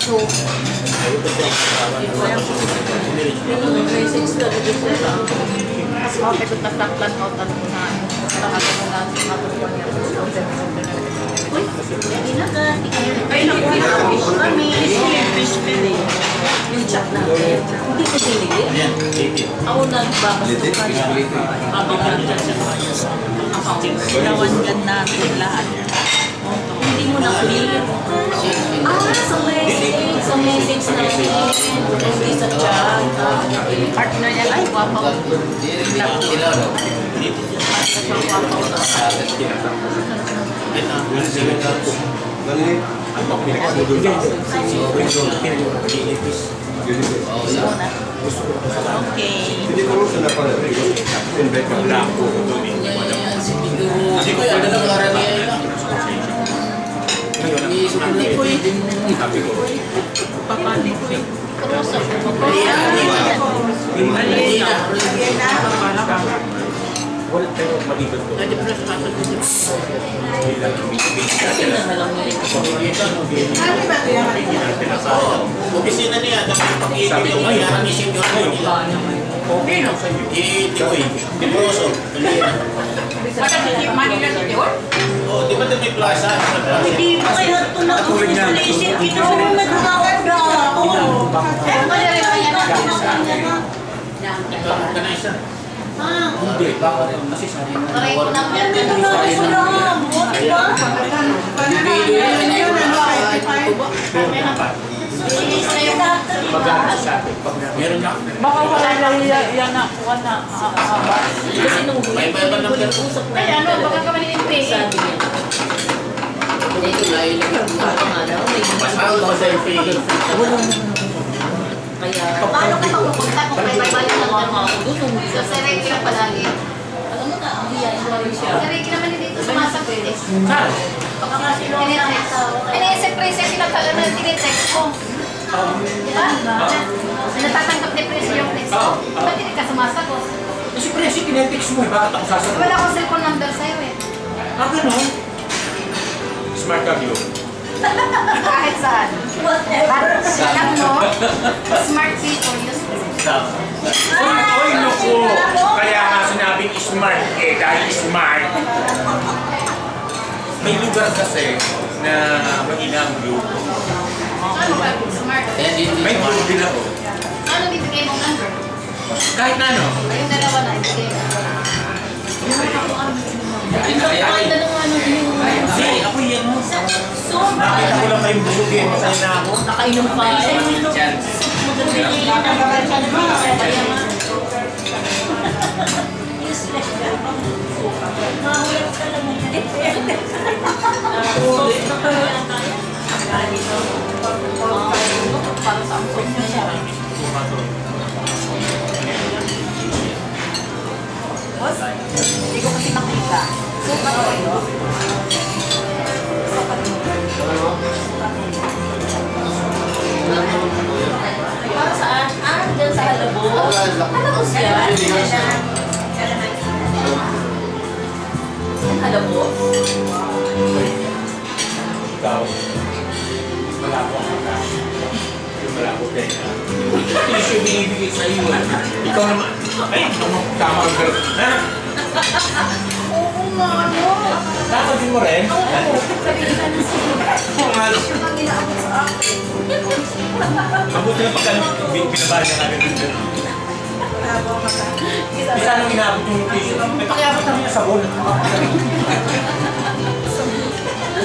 So, yung message na dito lang. Mas mga pagkakaplan mo tanong na tahagan mo lang sa mga niya. Uy, hindi na ka. Ay, naku, kami. Fish fillet. Yung chat natin. Hindi ko pinili. Ako nagbabasukan siya. Habang nandyan siya kaya sa account. Sinawangan natin lahat. Hindi mo na clear. Sa message na hindi sa chat. Partner niya lang. Wapaw. Opisina niya, dapat pag-iibig yung kaya nisip yung okay no? Di Broso. Manila dito yun? Oo, di ba ito may plaza? Hindi ba kayo ito na-usualisip? Ito sa mga nagkakanda. Kaya rin kaya natin. Ito ang kanaysa. Hindi, baka rin. Kasi sabi mo. Ito na sila. Meron na. Baka wala lang yan na kuha na haba. Kasi nung May iba ng usap na yan. Baka ka manilipin. Sabi niya. Ito na yun. Pasal ko sa yung Kaya, paano ka magpupunta kung may baybay lang ang mga gusto mo? So, si Ricky lang palagi. Alam mo na, ang hiyan siya. Si Ricky naman hindi dito sumasagot eh. Saan? Tinetext. Siyempre siya sinatagal na tinetext ko. Diba? Natatanggap ni Presi yung text ko. Ba't hindi ka sumasagot? Kasi Presi, kinetext mo eh. Bakit ako sasagot? Wala akong cellphone number sa'yo eh. Ah, gano'n? Smart ka, Gio. Kahit saan. Alam mo, smart people use this. Oy, naku! Kaya nga sinabing smart eh, dahil smart. May lugar kasi na mahina ang view. Ano ba? Smart. May view din ako. Ano bibigay mong number? Kahit na ano. Ayun dalawa na, ibigay mo. Hindi, ako yan mo. Nakita ko lang kayong busog eh. Masaya na ako. Nakainom pa. Hindi ko kasi makita. Sukat ko yun. Para saan? Dyan sa Halabos. Halabos yan? Halabos? Ikaw, malabo ang mata. Yung malabo din. Ito yung binibigay sa iyo. Ikaw naman. Ay, tama ang girl. Ha? Oo nga, ano? Nakapagin mo rin? Oo, kabilan na siya. Ano? Ang inaabot sa akin. Mabuti na pagka pinabali na namin dito. Isa nang inaabot yung tissue. May pakiabot namin yung sabon.